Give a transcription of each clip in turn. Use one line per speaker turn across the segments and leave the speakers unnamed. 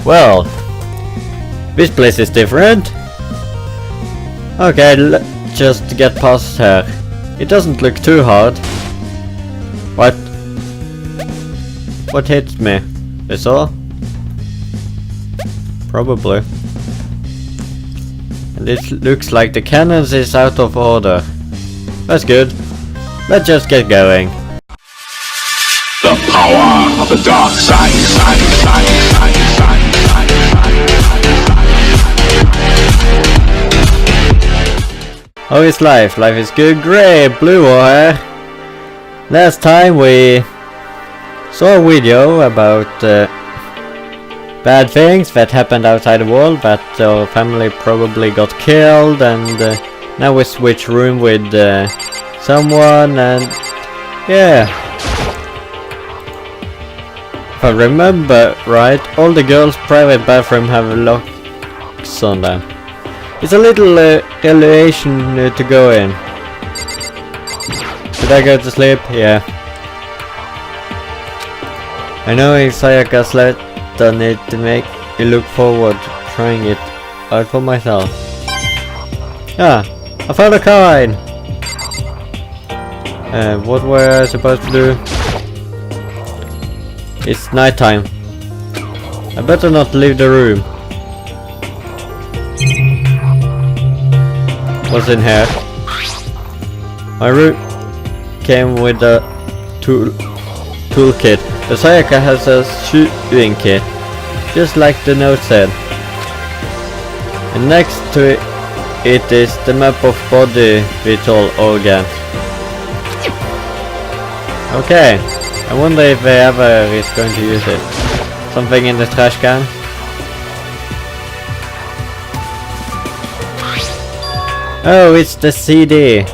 Well, this place is different. Okay, let's just get past here. It doesn't look too hard. What? What hit me? This all? Probably. And it looks like the cannons is out of order. That's good. Let's just get going.
The power of the dark side.
How is life? Life is good. Great, blue hair. Last time we saw a video about bad things that happened outside the world, that our family probably got killed, and now we switch room with someone, and yeah. If I remember right, all the girls' private bathroom have locks on them. It's a little elevation to go in. Should I go to sleep? Yeah. I know Sayaka slept on it to make me look forward to trying it out for myself. Ah, I found a coin! What were I supposed to do? It's nighttime. I better not leave the room. What's in here? My room came with a toolkit. The Sayaka has a shooting kit, just like the note said. And next to it is the map of body vital organs. Okay, I wonder if they ever is going to use it. Something in the trash can? Oh, it's the CD.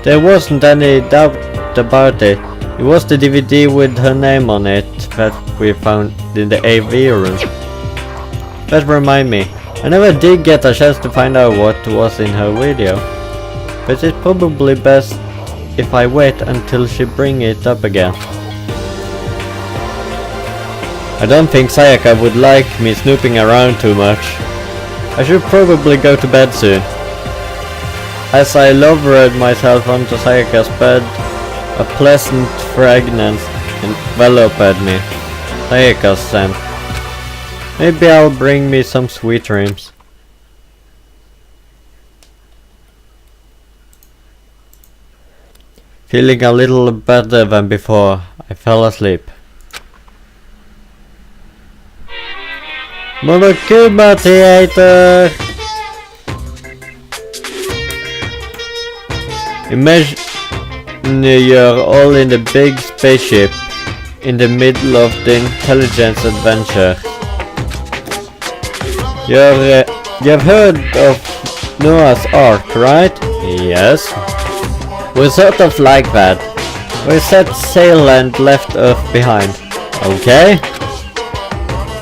There wasn't any doubt about it. It was the DVD with her name on it that we found in the AV room. That reminds me, I never did get a chance to find out what was in her video. But it's probably best if I wait until she bring it up again. I don't think Sayaka would like me snooping around too much. I should probably go to bed soon. As I lowered myself onto Sayaka's bed, a pleasant fragrance enveloped me. Sayaka's scent. Maybe I'll bring me some sweet dreams. Feeling a little better than before, I fell asleep. Monokuma Theater! Imagine you're all in the big spaceship in the middle of the intelligence adventure. You've heard of Noah's Ark, right? Yes. We're sort of like that. We set sail and left Earth behind. Okay?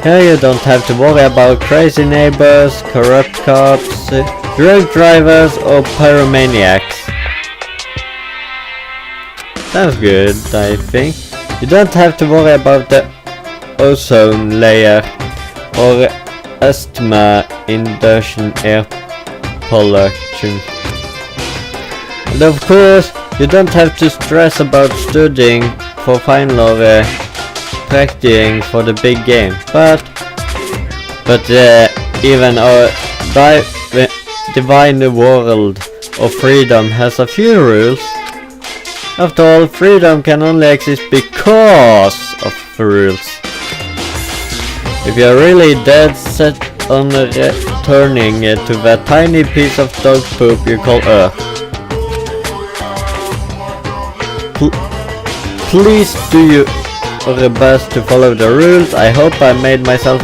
Here you don't have to worry about crazy neighbors, corrupt cops, drug drivers or pyromaniacs. Sounds good, I think. You don't have to worry about the ozone layer or asthma-induction air pollution. And of course, you don't have to stress about studying for final or practicing for the big game. But even our divine world of freedom has a few rules. After all, freedom can only exist because of rules. If you're really dead set on returning to that tiny piece of dog poop you call Earth, please do your best to follow the rules. I hope I made myself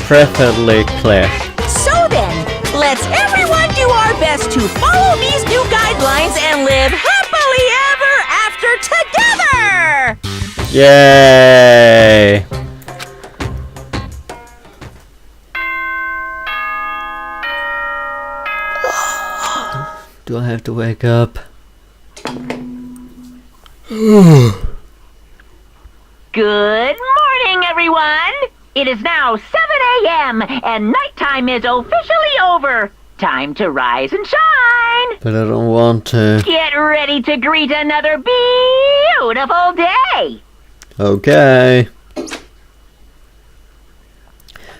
perfectly clear.
So then, let's everyone do our best to follow these new guidelines and live happily ever after together!
Yay! Do I have to wake up?
Good morning, everyone! It is now 7 a.m. and nighttime is officially over. Time to rise and shine.
But I don't want to.
Get ready to greet another beautiful day.
Okay.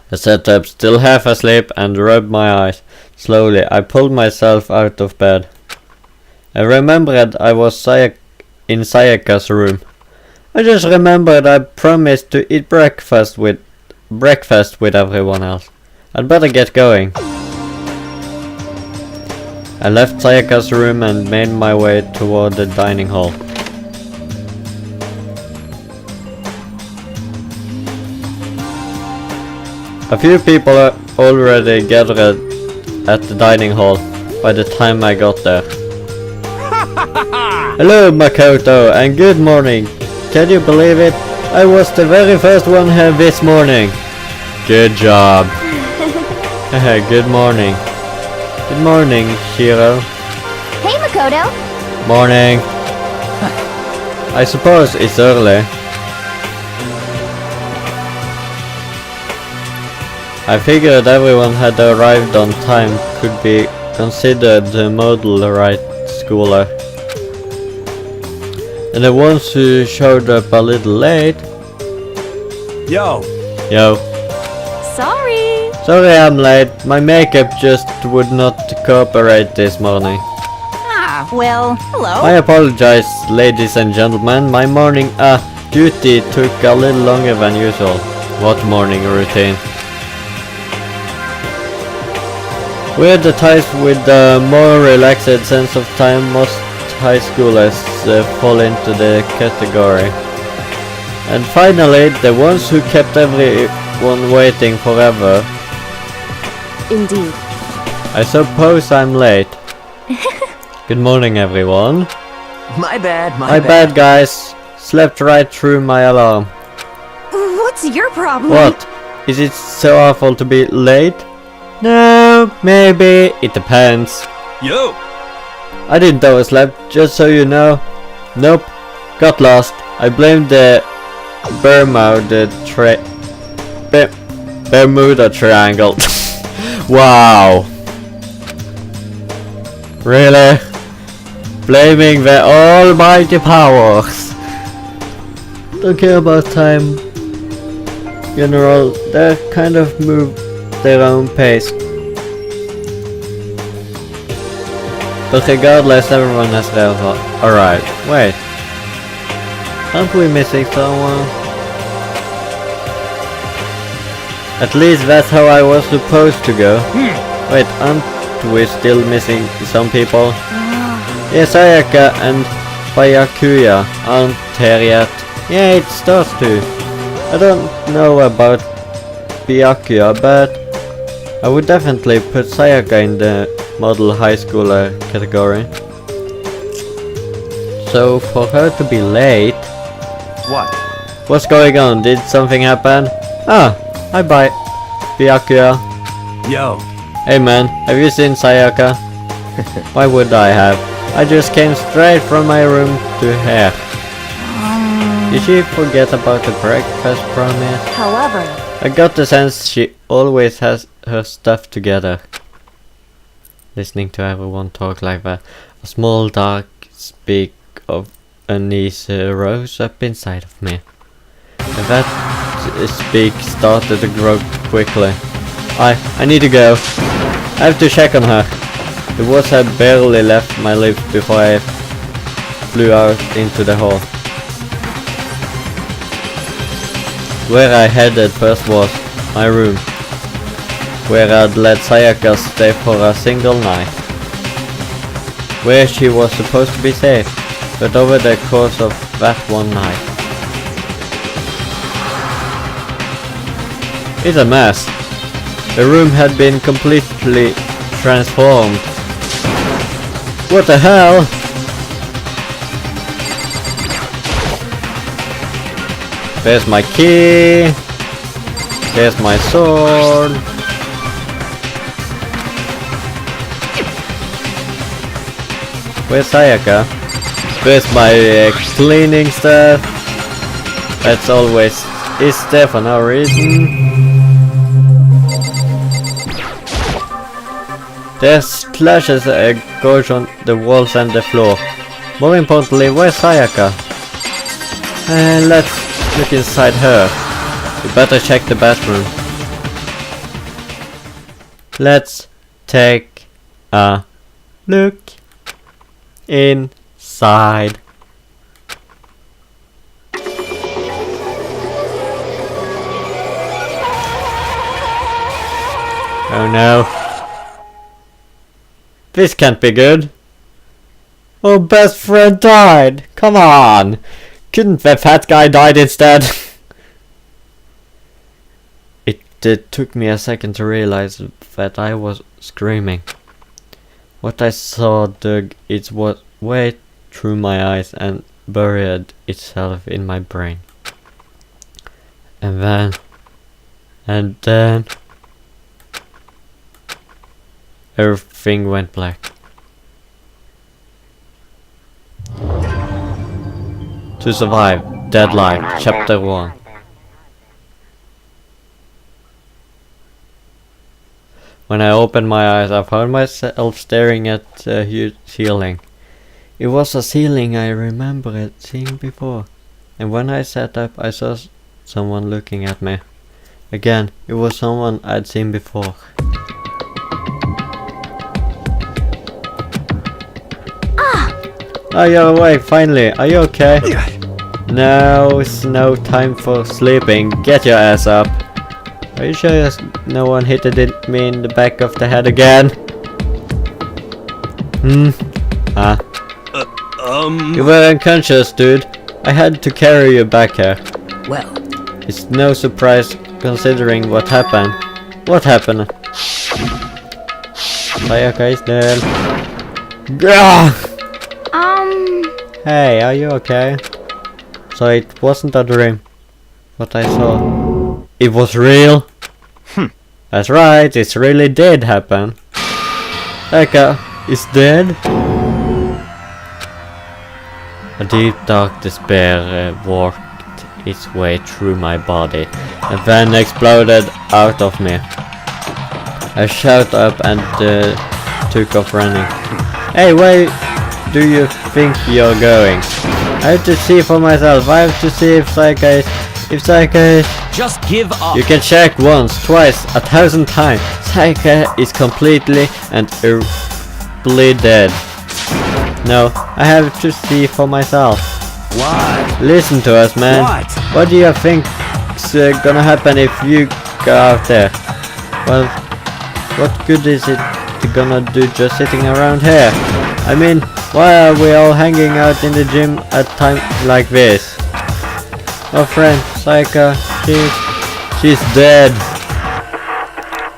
I sat up, still half asleep, and rubbed my eyes. Slowly, I pulled myself out of bed. I remembered I was in Sayaka's room. I just remembered I promised to eat breakfast with everyone else. I'd better get going. I left Sayaka's room and made my way toward the dining hall. A few people are already gathered at the dining hall by the time I got there. Hello Makoto and good morning. Can you believe it? I was the very first one here this morning. Good job. Good morning. Good morning, Shiro.
Hey, Makoto.
Morning. I suppose it's early. I figured everyone had arrived on time could be considered a model right schooler. And the ones who showed up a little late.
Yo.
Sorry I'm late. My makeup just would not cooperate this morning.
Ah, well, hello.
I apologize, ladies and gentlemen. My morning duty took a little longer than usual. What morning routine? With the ties with a more relaxed sense of time, most high schoolers fall into the category. And finally, the ones who kept everyone waiting forever.
Indeed.
I suppose I'm late. Good morning, everyone.
My bad,
My bad, guys. Slept right through my alarm.
What's your problem?
What? Is it so awful to be late? No, maybe. It depends.
Yo.
I didn't oversleep, just so you know. Nope. Got lost. I blamed the Bermuda Triangle. Wow. Really? Blaming the almighty powers. Don't care about time. General, they kind of move their own pace. But regardless, everyone has arrived. Wait. Aren't we missing someone? At least that's how I was supposed to go. Wait, aren't we still missing some people? Yes, Ayaka and Byakuya aren't here yet. Yeah, it's those two. I don't know about Byakuya, but I would definitely put Sayaka in the model high schooler category. So for her to be late...
What?
What's going on? Did something happen? Ah, hi bye, Byakuya.
Yo.
Hey man, have you seen Sayaka? Why would I have? I just came straight from my room to here. Did she forget about the breakfast promise?
However,
I got the sense she always has her stuff together. Listening to everyone talk like that, a small dark speak of unease rose up inside of me. And that speak started to grow quickly. I need to go. I have to check on her. The words had barely left my lips before I flew out into the hall. Where I headed first was my room, where I'd let Sayaka stay for a single night, where she was supposed to be safe, but over the course of that one night. It's a mess. The room had been completely transformed. What the hell? There's my key. There's my sword. Where's Sayaka? Where's my cleaning stuff? That's always is there for no reason. There's clashes goes on the walls and the floor. More importantly, where's Sayaka? Let's look inside her. We better check the bathroom. Let's take a look inside. Oh no. This can't be good. Oh, best friend died. Come on. Couldn't the fat guy died instead? It took me a second to realize that I was screaming. What I saw dug its way through my eyes and buried itself in my brain. And then everything went black. To survive, Deadline, Chapter 1. When I opened my eyes, I found myself staring at the huge ceiling. It was a ceiling I remembered seeing before, and when I sat up, I saw someone looking at me. Again, it was someone I'd seen before. Oh, you're awake, finally. Are you okay? No, it's no time for sleeping. Get your ass up. Are you sure no one hit me in the back of the head again? You were unconscious, dude. I had to carry you back here.
Well,
It's no surprise considering what happened. What happened? Sayaka is dead. Gah! Hey, are you okay? So it wasn't a dream. What I saw. It was real? That's right, it really did happen. Sayaka is dead? A deep dark despair worked its way through my body and then exploded out of me. I shot up and took off running. Hey, where do you think you're going? I have to see for myself. I have to see if Sayaka is...
Just give up.
You can check once, twice, 1,000 times. Sayaka is completely and irreparably dead. No, I have to see for myself.
What?
Listen to us, man. What do you think's gonna happen if you go out there? Well, what good is it gonna do just sitting around here? I mean, why are we all hanging out in the gym at time like this? Oh friend, Sayaka, she's dead.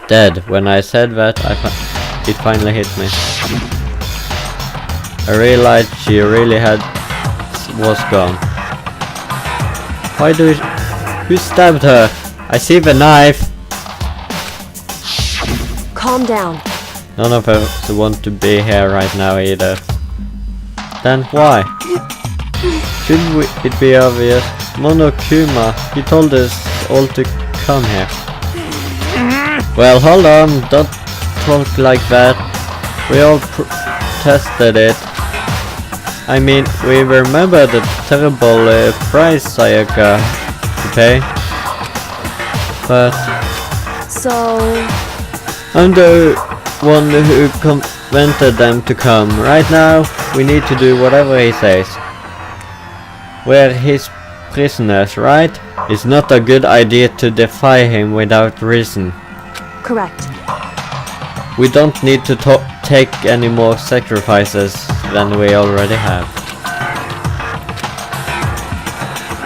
Dead. When I said that, it finally hit me. I realized she really was gone. Who stabbed her? I see the knife.
Calm down.
None of us want to be here right now either. Then why? Shouldn't it be obvious? Monokuma, he told us all to come here. Well, hold on, don't talk like that. We all tested it. I mean, we remember the terrible price Sayaka to pay. But
So...
I'm the one who convinced them to come. Right now, we need to do whatever he says. We're his prisoners, right? It's not a good idea to defy him without reason.
correct.
We don't need to take any more sacrifices than we already have.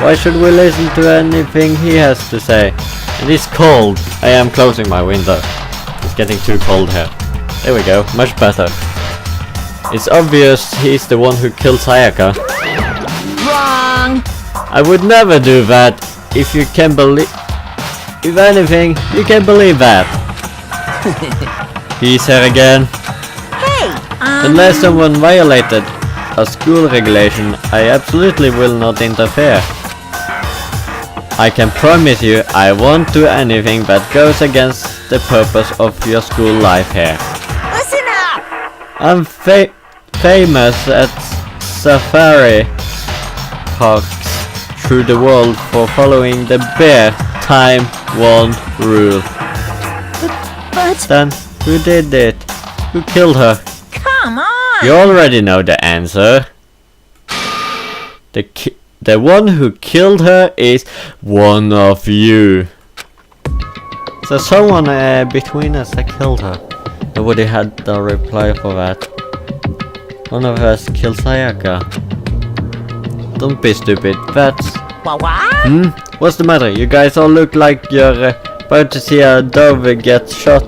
Why should we listen to anything he has to say? It is cold. I am closing my window. It's getting too cold here. There we go, much better. It's obvious he's the one who killed Sayaka.
Wrong!
I would never do that. If you can believe... If anything, you can believe that. He's here again.
Hey!
Unless someone violated a school regulation, I absolutely will not interfere. I can promise you I won't do anything that goes against the purpose of your school life here.
Listen up!
I'm famous at safari parks through the world for following the bare time one rule.
But
Then, who did it? Who killed her?
Come on!
You already know the answer. The one who killed her is one of you. So someone between us that killed her. Nobody had the reply for that. One of us killed Sayaka. Don't be stupid. That's...
What?
What's the matter? You guys all look like you're about to see a dove get shot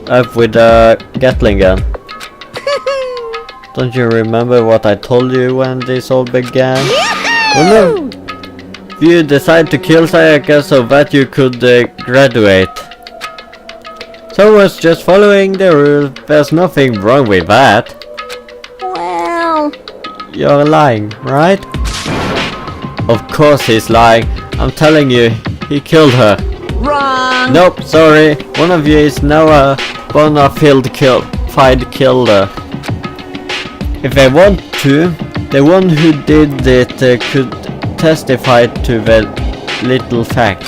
up with a Gatling gun. Don't you remember what I told you when this all began? Well, no. You decided to kill Sayaka so that you could graduate. Someone's just following the rule. There's nothing wrong with that.
Well...
You're lying, right? Of course he's lying. I'm telling you, he killed her.
Wrong!
Nope, sorry. One of you is now a bona fide killer. If they want to, the one who did it could testify to the little fact.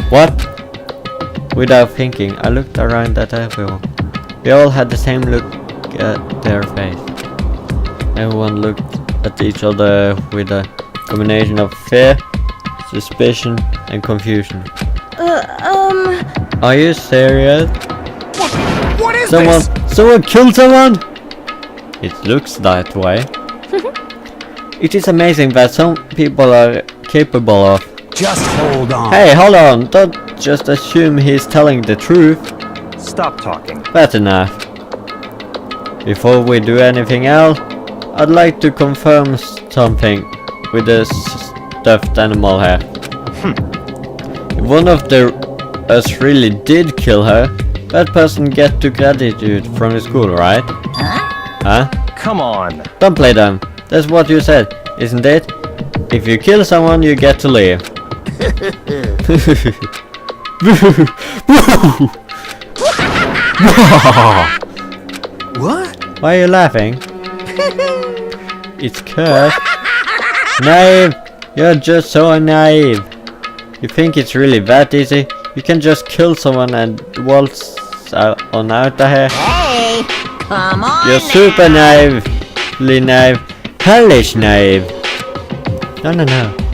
What? Without thinking, I looked around at everyone. We all had the same look at their face. Everyone looked at each other with a combination of fear, suspicion, and confusion. Are you serious?
What is
Someone killed someone? It looks that way. It is amazing that some people are capable of...
Just hold on.
Hey, hold on, don't just assume he's telling the truth.
Stop talking.
That's enough. Before we do anything else, I'd like to confirm something with the stuffed animal here. If one of us really did kill her, that person get to graduate from the school, right? Huh?
Come on.
Don't play dumb. That's what you said, isn't it? If you kill someone, you get to leave.
What?
Why are you laughing? It's cursed. Naive! You're just so naive. You think it's really that easy? You can just kill someone and waltz on out of here?
Hey! Come on!
You're super naive. Naive. Hellish naive. No.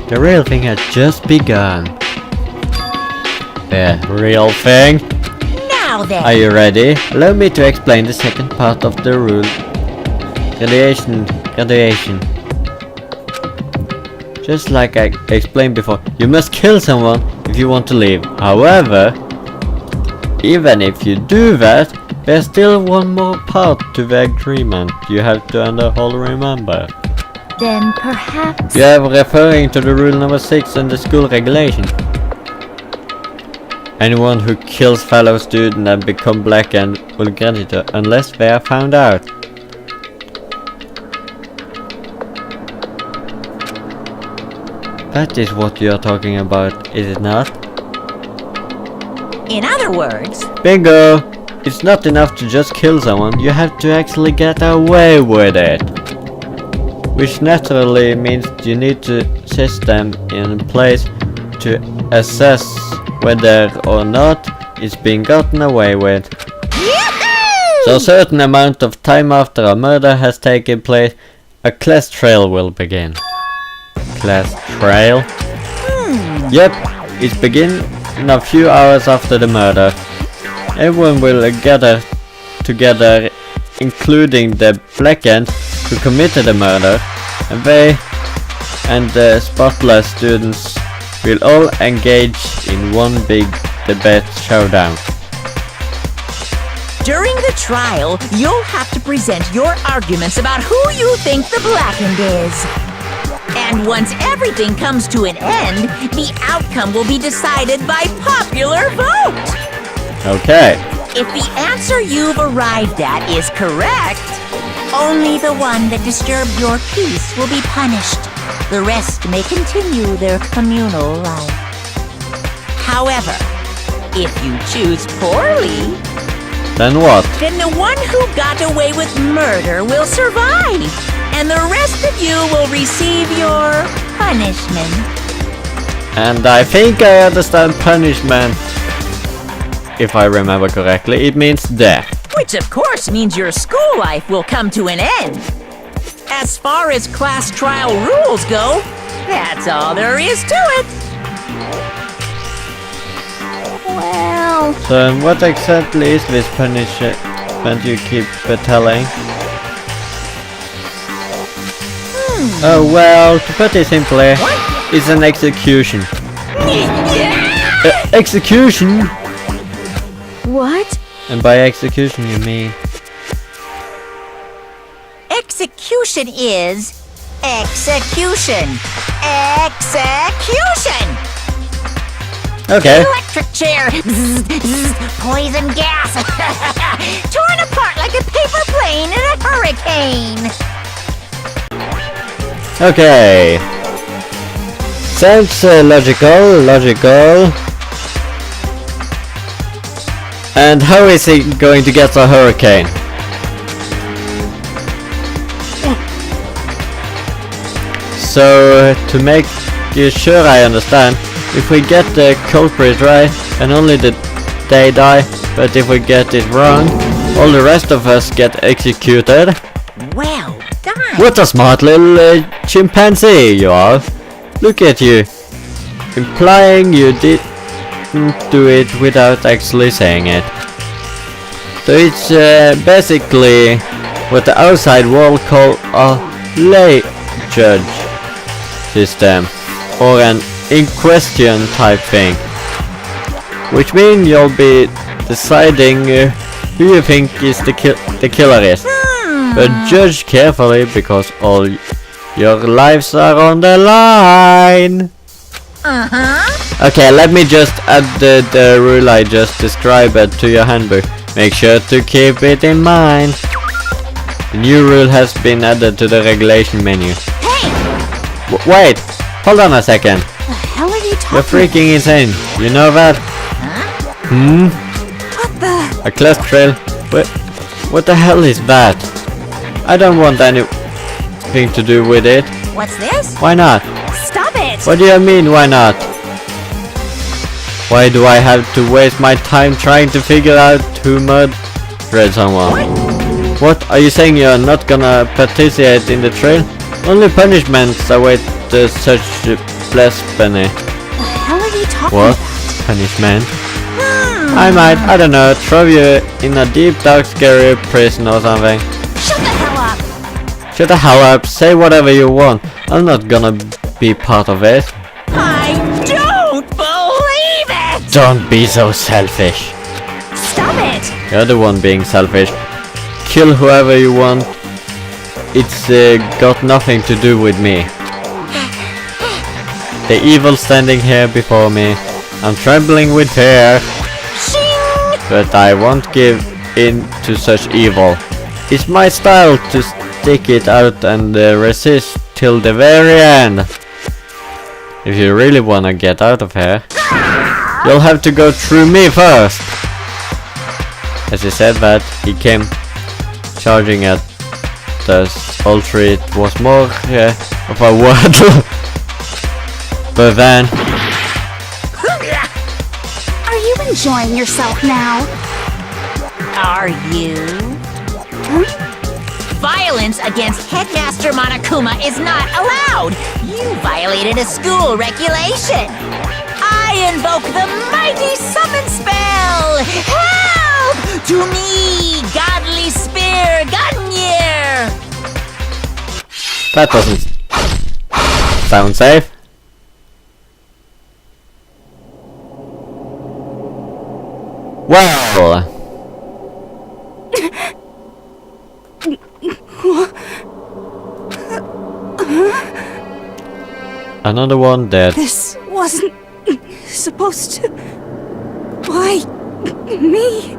The real thing had just begun. The real thing?
Now then!
Are you ready? Allow me to explain the second part of the rule. Graduation. Just like I explained before, you must kill someone if you want to leave. However, even if you do that, there's still one more part to the agreement you have to remember.
then perhaps...
You are referring to the rule number 6 in the school regulation. Anyone who kills fellow student and become blackened will graduate unless they are found out. That is what you are talking about, is it not?
In other words...
Bingo! It's not enough to just kill someone, you have to actually get away with it. Which naturally means you need to system in place to assess whether or not it's being gotten away with. So a certain amount of time after a murder has taken place, a class trial will begin. Class trial? Yep, it begins in a few hours after the murder. Everyone will gather together, including the blackened who committed the murder, and they and the spotless students will all engage in one big debate showdown.
During the trial, you'll have to present your arguments about who you think the blackened is. And once everything comes to an end, the outcome will be decided by popular vote.
Okay.
If the answer you've arrived at is correct, only the one that disturbed your peace will be punished. The rest may continue their communal life. However, if you choose poorly,
Then what?
then the one who got away with murder will survive, and the rest of you will receive your punishment.
And I think I understand punishment. If I remember correctly, it means death.
Which of course means your school life will come to an end. As far as class trial rules go, that's all there is to it.
Well,
So what exactly is this punishment you keep telling? Oh well, to put it simply, it's an execution. Execution?
what?
And by execution you mean...
Execution is execution. Execution!
Okay.
Electric chair. Bzz, bzz, poison gas. Torn apart like a paper plane in a hurricane.
Okay. Sounds logical. And how is he going to get a hurricane? So, to make sure I understand, if we get the culprit right, and only they die, but if we get it wrong, all the rest of us get executed.
Well done.
What a smart little chimpanzee you are. Look at you. Implying you didn't do it without actually saying it. So it's basically what the outside world call a lay judge system, or an in-question type thing. Which means you'll be deciding who you think is the killer is. But judge carefully, because all your lives are on the line. Okay, let me just add the rule I just described to your handbook. Make sure to keep it in mind. The new rule has been added to the regulation menu.
Hey!
Wait! Hold on a second.
The hell are you talking?
You're freaking insane. You know that?
What the?
A class trail? What the hell is that? I don't want anything to do with it.
What's this?
Why not?
Stop it!
What do you mean, why not? Why do I have to waste my time trying to figure out who murdered someone? What? Are you saying you're not gonna participate in the trail? Only punishments await such blasphemy.
The hell are you talking
What?
about?
Punishment? I might, I don't know, throw you in a deep, dark, scary prison or something.
Shut the hell up!
Shut the hell up, say whatever you want. I'm not gonna be part of it.
I don't believe it!
Don't be so selfish.
Stop it!
You're the one being selfish. Kill whoever you want. It's got nothing to do with me. The evil standing here before me. I'm trembling with fear.
Shing!
But I won't give in to such evil. It's my style to stick it out and resist till the very end. If you really wanna get out of here, you'll have to go through me first. As he said that, he came charging at us all three. It was more of a word. But then...
Are you enjoying yourself now?
Are you? Violence against Headmaster Monokuma is not allowed! You violated a school regulation! I invoke the mighty summon spell! Help! To me, godly spear, Gunyear!
That doesn't sound safe. Well... Another one dead.
This wasn't supposed to... Why? Me?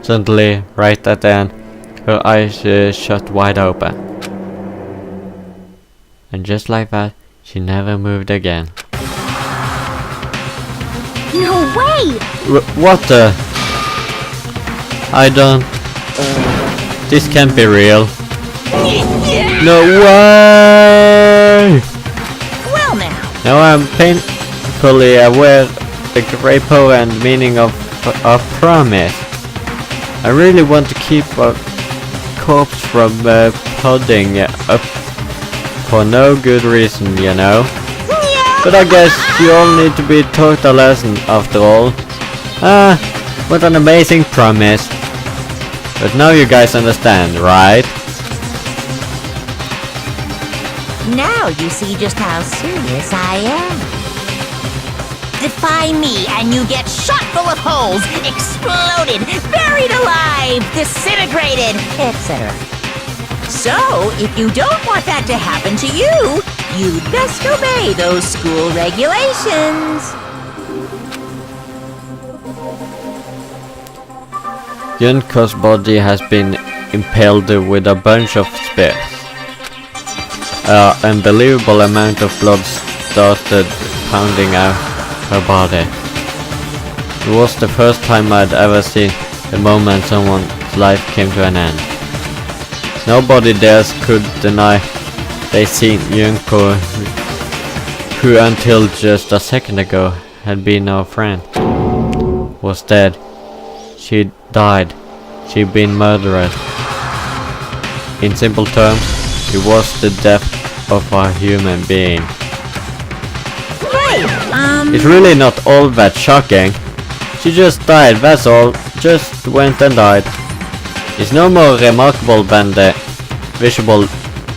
Suddenly, right at the end, her eyes shut wide open. And just like that, she never moved again.
No way!
What the? I don't... This can't be real. No way!
Well now,
Now I'm painfully aware of the great power and meaning of a promise. I really want to keep a corpse from podding up for no good reason, you know. But I guess you all need to be taught a lesson after all. Ah, what an amazing promise. But now you guys understand, right?
now you see just how serious I am. Defy me and you get shot full of holes, exploded, buried alive, disintegrated, etc. So, if you don't want that to happen to you, you'd best obey those school regulations.
Yunko's body has been impaled with a bunch of spears. An unbelievable amount of blood started pounding out her body. It was the first time I'd ever seen the moment someone's life came to an end. Nobody there could deny they seen Yunko, who until just a second ago had been our friend, was dead. She died. She'd been murdered. In simple terms, it was the death of a human being.
Hey,
It's really not all that shocking. She just died, that's all. Just went and died. It's no more remarkable than the visible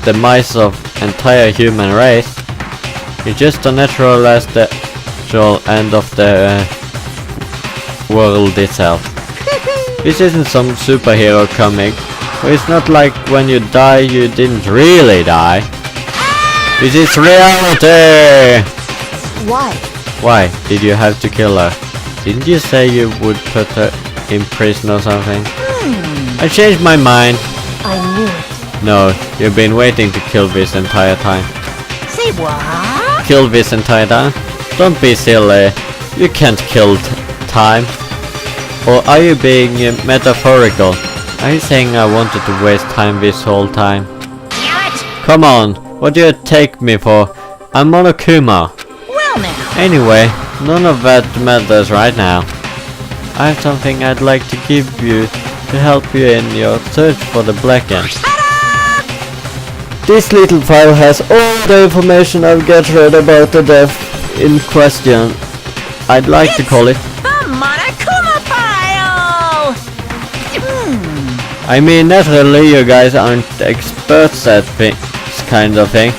demise of entire human race. It's just a natural end of the world itself. This isn't some superhero comic, but it's not like when you die you didn't really die. This is reality!
Why?
Why did you have to kill her? Didn't you say you would put her in prison or something? I changed my mind.
I knew it.
No, you've been waiting to kill this entire time.
say what?
Kill this entire time? Don't be silly. You can't kill time. Or are you being metaphorical? Are you saying I wanted to waste time this whole time?
Damn it!
Come on, what do you take me for? I'm Monokuma.
Well now.
Anyway, none of that matters right now. I have something I'd like to give you to help you in your search for the Blackened. This little file has all the information I've gathered about the death in question. I'd like to call it.
The Monokuma file!
I mean, naturally you guys aren't experts at this kind of thing,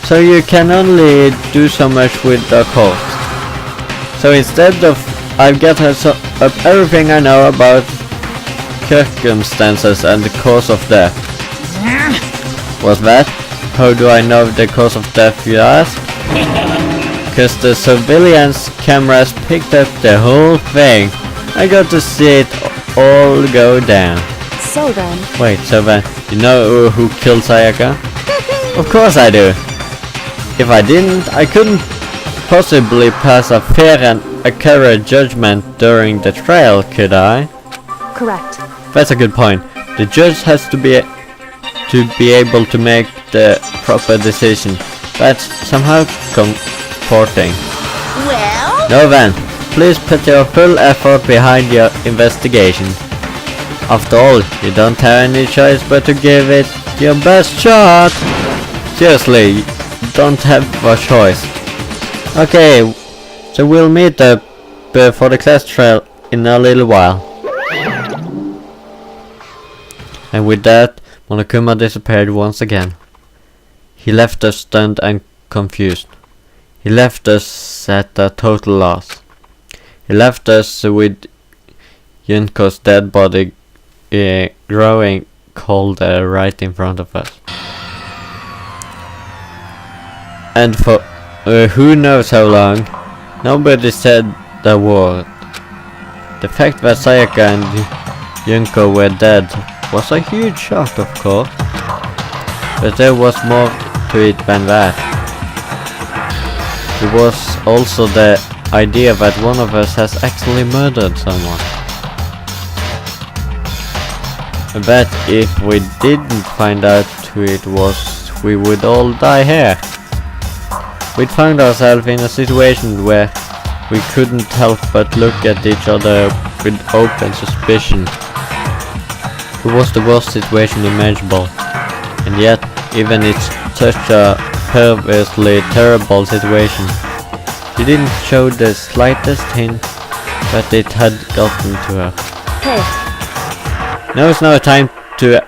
so you can only do so much with the corpse. So instead of I've gathered up everything I know about circumstances and the cause of death. What's that? How do I know the cause of death, you ask? Cause the surveillance cameras picked up the whole thing. I got to see it all go down.
So then,
Wait, so then, you know who killed Sayaka? Of course I do. If I didn't, I couldn't possibly pass a fair and accurate judgment during the trial, could I?
correct.
That's a good point. The judge has to be able to make the proper decision. That's somehow comforting.
Well,
Now then, please put your full effort behind your investigation. After all, you don't have any choice but to give it your best shot. Seriously, you don't have a choice. Okay, so we'll meet up for the class trial in a little while. And with that, Monokuma disappeared once again. He left us stunned and confused. He left us at a total loss. He left us with Yunko's dead body growing cold right in front of us. And for who knows how long, nobody said a word. The fact that Sayaka and Yunko were dead was a huge shock, of course. But there was more to it than that. It was also the idea that one of us has actually murdered someone. I bet if we didn't find out who it was, we would all die here. We'd found ourselves in a situation where we couldn't help but look at each other with open suspicion. It was the worst situation imaginable, and yet, even it's such a perversely terrible situation, she didn't show the slightest hint that it had gotten to her.
Hey,
Now is no time to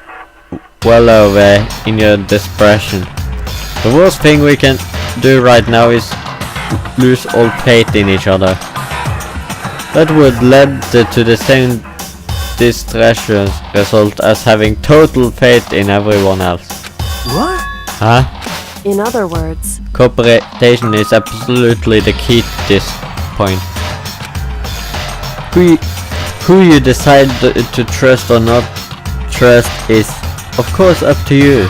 wallow in your desperation. The worst thing we can do right now is lose all faith in each other. That would lead to the same disastrous result as having total faith in everyone else.
What?
Huh?
in other words,
Cooperation is absolutely the key to this point. Who you decide to trust or not trust is, of course, up to you.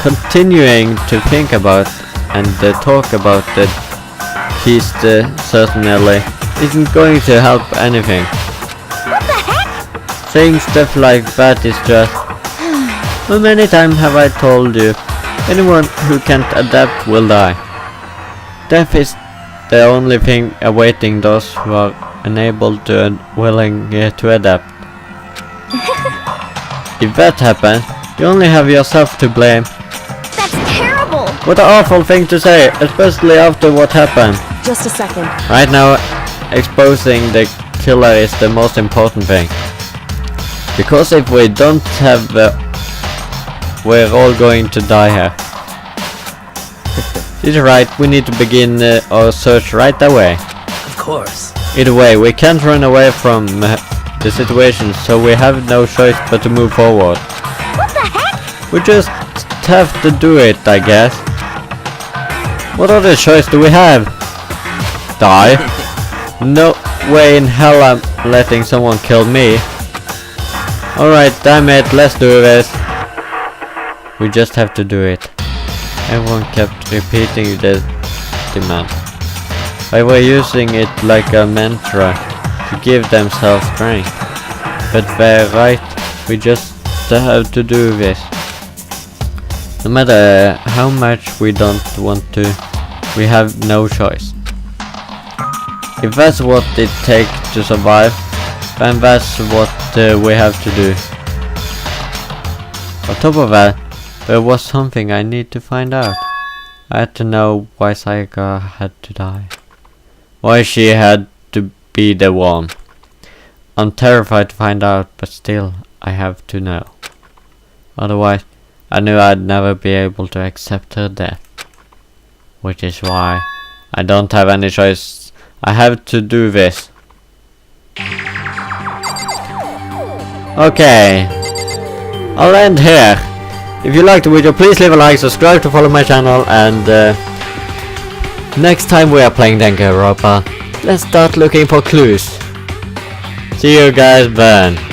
Continuing to think about and talk about the keys certainly isn't going to help anything.
What the heck?
Saying stuff like that is just... How many times have I told you, anyone who can't adapt will die. Death is the only thing awaiting those who are unable to and willing to adapt. If that happens, you only have yourself to blame.
That's terrible!
What an awful thing to say, especially after what happened.
just a second.
Right now, exposing the killer is the most important thing. Because if we don't have we're all going to die here. She's right, we need to begin our search right away.
Of course.
Either way, we can't run away from the situation, so we have no choice but to move forward.
What the heck?
We just have to do it, I guess. What other choice do we have? Die? No way in hell I'm letting someone kill me. Alright, damn it, let's do this. We just have to do it. Everyone kept repeating the demand. They were using it like a mantra to give themselves strength. But they're right, we just have to do this. No matter how much we don't want to, we have no choice. If that's what it takes to survive, then that's what we have to do. On top of that, there was something I need to find out. I had to know why Sayaka had to die. Why she had to be the one. I'm terrified to find out, but still, I have to know. Otherwise, I knew I'd never be able to accept her death. Which is why I don't have any choice. I have to do this. Okay, I'll end here. If you liked the video, please leave a like, subscribe to follow my channel, and next time we are playing danganronpa, let's start looking for clues. See you guys then.